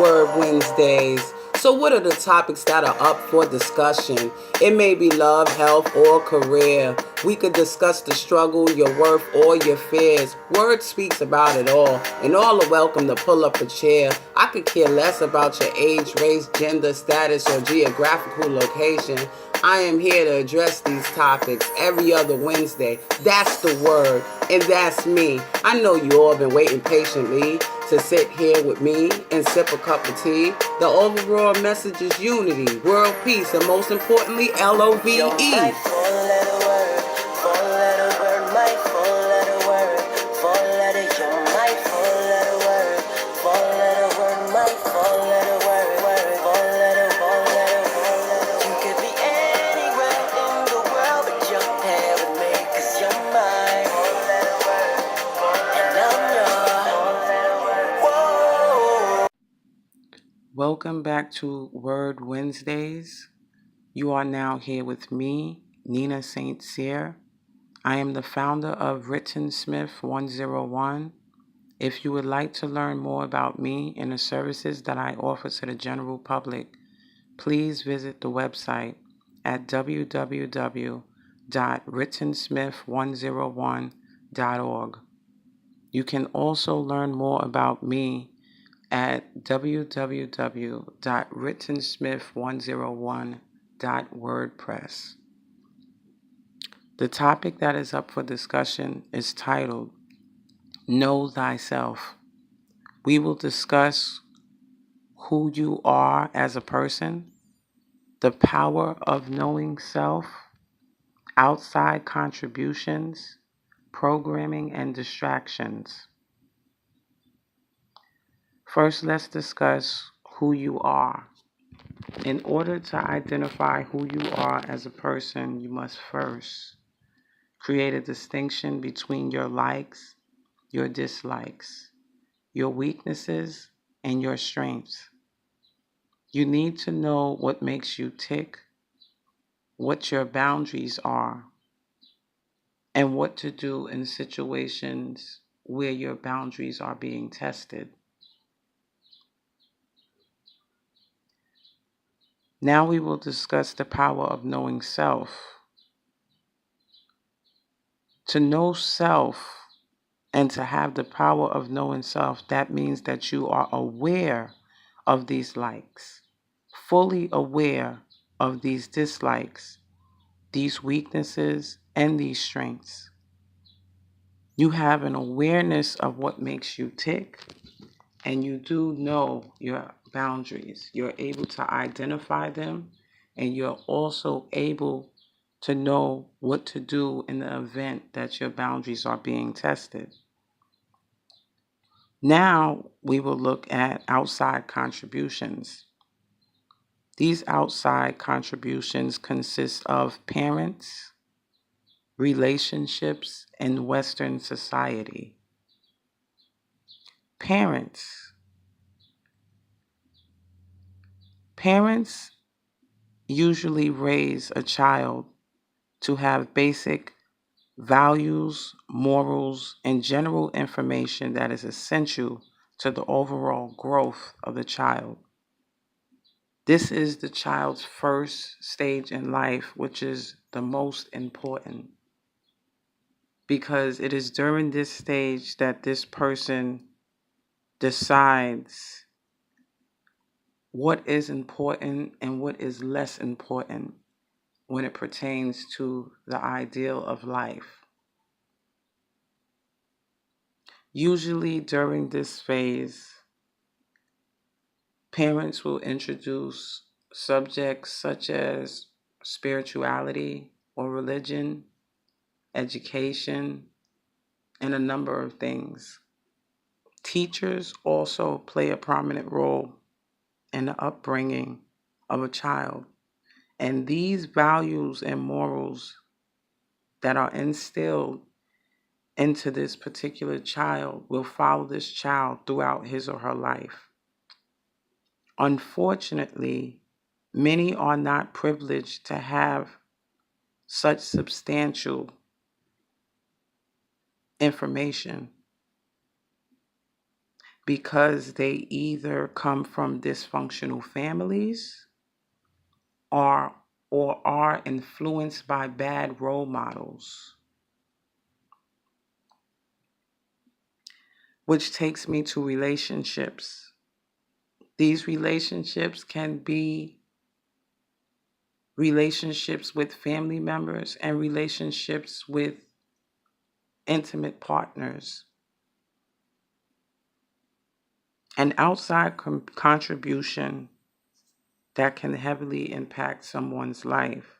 Word Wednesdays. So, what are the topics that are up for discussion? It may be love, health, or career. We could discuss the struggle, your worth, or your fears. Word speaks about it all, and all are welcome to pull up a chair. I could care less about your age, race, gender, status, or geographical location. I am here to address these topics every other Wednesday. That's the word, and that's me. I know you all been waiting patiently to sit here with me and sip a cup of tea. The overall message is unity, world peace, and most importantly, LOVE. Welcome back to Word Wednesdays. You are now here with me, Nina St. Cyr. I am the founder of Written Smith 101. If you would like to learn more about me and the services that I offer to the general public, please visit the website at www.writtensmith101.org. You can also learn more about me at www.writtensmith101.wordpress. The topic that is up for discussion is titled, Know Thyself. We will discuss who you are as a person, the power of knowing self, outside contributions, programming, and distractions. First, let's discuss who you are. In order to identify who you are as a person, you must first create a distinction between your likes, your dislikes, your weaknesses, and your strengths. You need to know what makes you tick, what your boundaries are, and what to do in situations where your boundaries are being tested. Now we will discuss the power of knowing self. To know self and to have the power of knowing self, that means that you are aware of these likes, fully aware of these dislikes, these weaknesses, and these strengths. You have an awareness of what makes you tick, and you do know your boundaries. You're able to identify them, and you're also able to know what to do in the event that your boundaries are being tested. Now we will look at outside contributions. These outside contributions consist of parents, relationships, and Western society. Parents. Parents usually raise a child to have basic values, morals, and general information that is essential to the overall growth of the child. This is the child's first stage in life, which is the most important, because it is during this stage that this person decides what is important and what is less important when it pertains to the ideal of life. Usually during this phase, parents will introduce subjects such as spirituality or religion, education, and a number of things. Teachers also play a prominent role in the upbringing of a child. And these values and morals that are instilled into this particular child will follow this child throughout his or her life. Unfortunately, many are not privileged to have such substantial information. because they either come from dysfunctional families or are influenced by bad role models. Which takes me to relationships. These relationships can be relationships with family members and relationships with intimate partners. An outside contribution that can heavily impact someone's life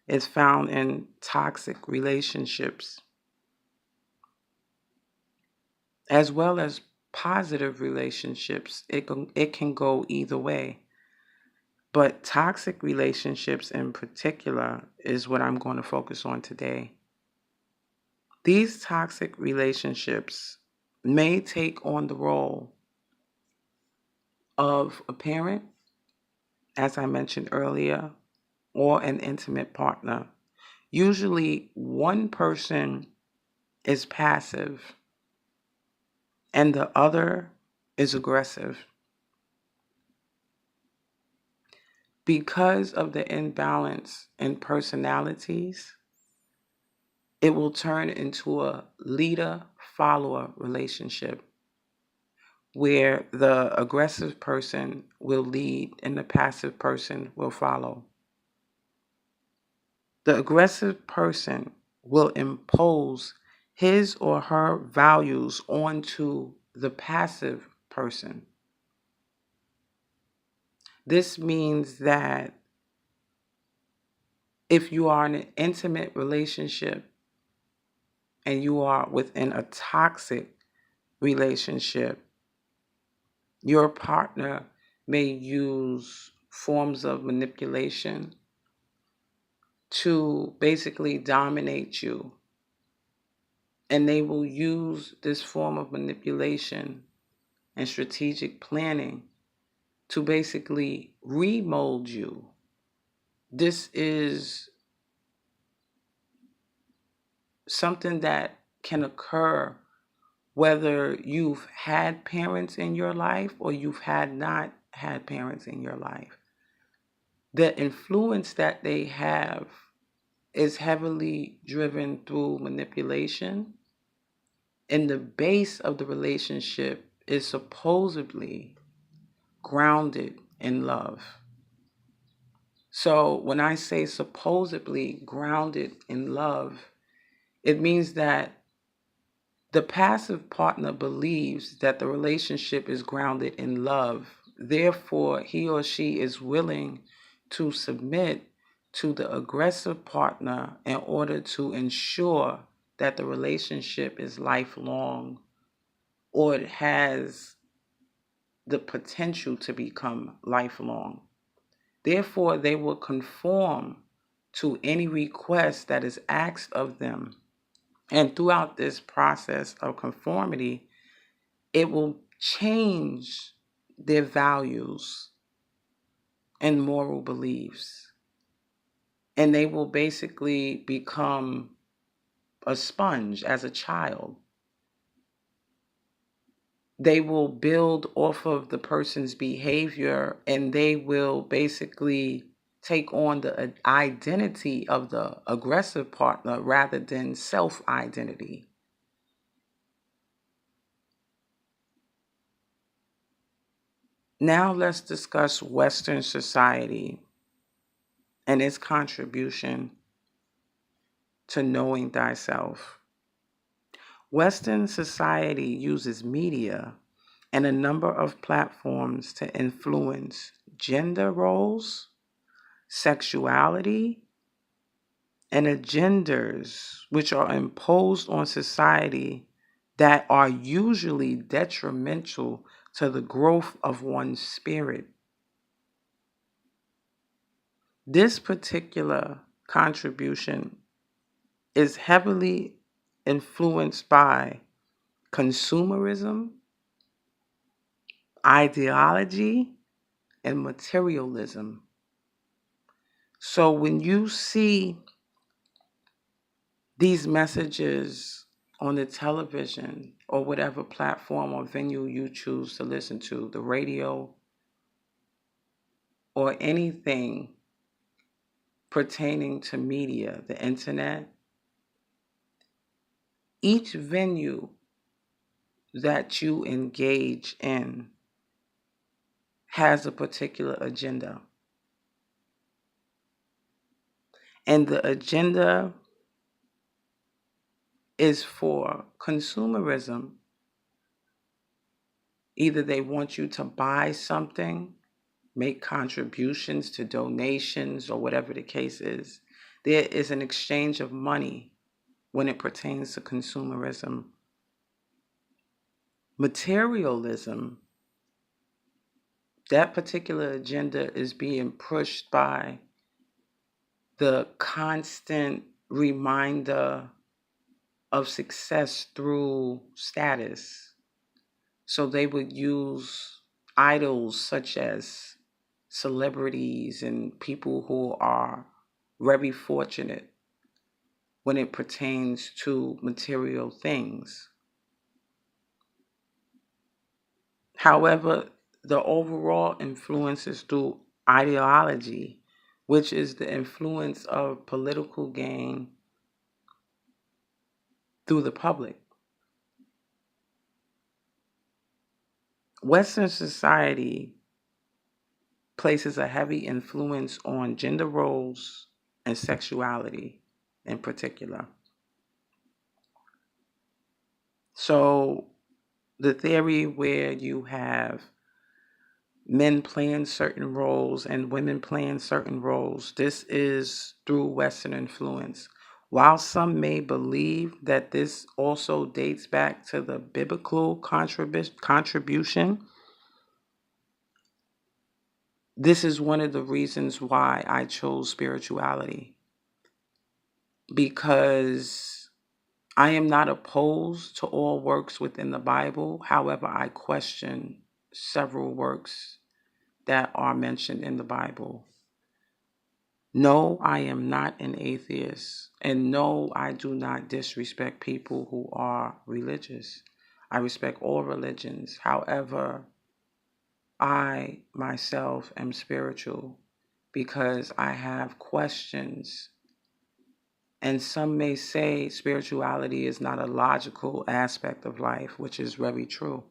is found in toxic relationships, as well as positive relationships. It can go either way. But toxic relationships in particular is what I'm going to focus on today. These toxic relationships may take on the role of a parent, as I mentioned earlier, or an intimate partner. Usually, one person is passive and the other is aggressive. Because of the imbalance in personalities, it will turn into a leader-follower relationship where the aggressive person will lead and the passive person will follow. The aggressive person will impose his or her values onto the passive person. This means that if you are in an intimate relationship and you are within a toxic relationship, your partner may use forms of manipulation to basically dominate you. And they will use this form of manipulation and strategic planning to basically remold you. This is something that can occur whether you've had parents in your life or you've not had parents in your life. The influence that they have is heavily driven through manipulation, and the base of the relationship is supposedly grounded in love. So when I say supposedly grounded in love, it means that the passive partner believes that the relationship is grounded in love. Therefore, he or she is willing to submit to the aggressive partner in order to ensure that the relationship is lifelong or it has the potential to become lifelong. Therefore, they will conform to any request that is asked of them. And throughout this process of conformity, it will change their values and moral beliefs. And they will basically become a sponge as a child. They will build off of the person's behavior and they will basically take on the identity of the aggressive partner rather than self-identity. Now let's discuss Western society and its contribution to knowing thyself. Western society uses media and a number of platforms to influence gender roles, sexuality, and agendas which are imposed on society that are usually detrimental to the growth of one's spirit. This particular contribution is heavily influenced by consumerism, ideology, and materialism. So when you see these messages on the television or whatever platform or venue you choose to listen to, the radio, or anything pertaining to media, the internet, each venue that you engage in has a particular agenda. And the agenda is for consumerism. Either they want you to buy something, make contributions to donations, or whatever the case is. There is an exchange of money when it pertains to consumerism. Materialism, that particular agenda is being pushed by the constant reminder of success through status. So they would use idols such as celebrities and people who are very fortunate when it pertains to material things. However, the overall influence is through ideology, which is the influence of political gain through the public. Western society places a heavy influence on gender roles and sexuality in particular. So the theory where you have men playing certain roles and women playing certain roles, this is through Western influence. While some may believe that this also dates back to the biblical contribution, this is one of the reasons why I chose spirituality. Because I am not opposed to all works within the Bible. However, I question several works that are mentioned in the Bible. No, I am not an atheist. And no, I do not disrespect people who are religious. I respect all religions. However, I myself am spiritual because I have questions. And some may say spirituality is not a logical aspect of life, which is very true.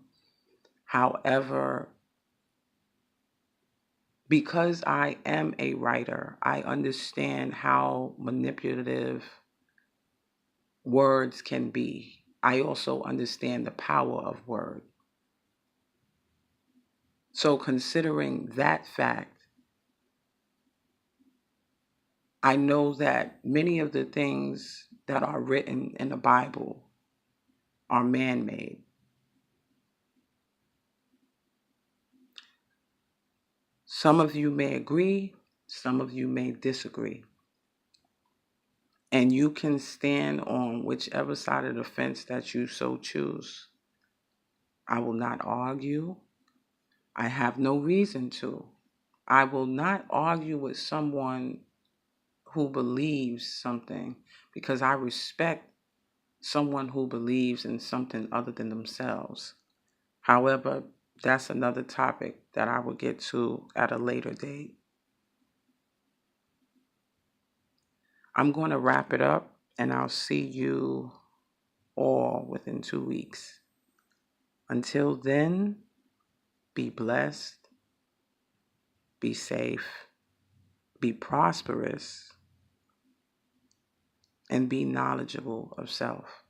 However, because I am a writer, I understand how manipulative words can be. I also understand the power of word. So considering that fact, I know that many of the things that are written in the Bible are man-made. Some of you may agree, some of you may disagree. And you can stand on whichever side of the fence that you so choose. I will not argue. I have no reason to. I will not argue with someone who believes something because I respect someone who believes in something other than themselves. However, that's another topic that I will get to at a later date. I'm going to wrap it up and I'll see you all within 2 weeks. Until then, be blessed, be safe, be prosperous, and be knowledgeable of self.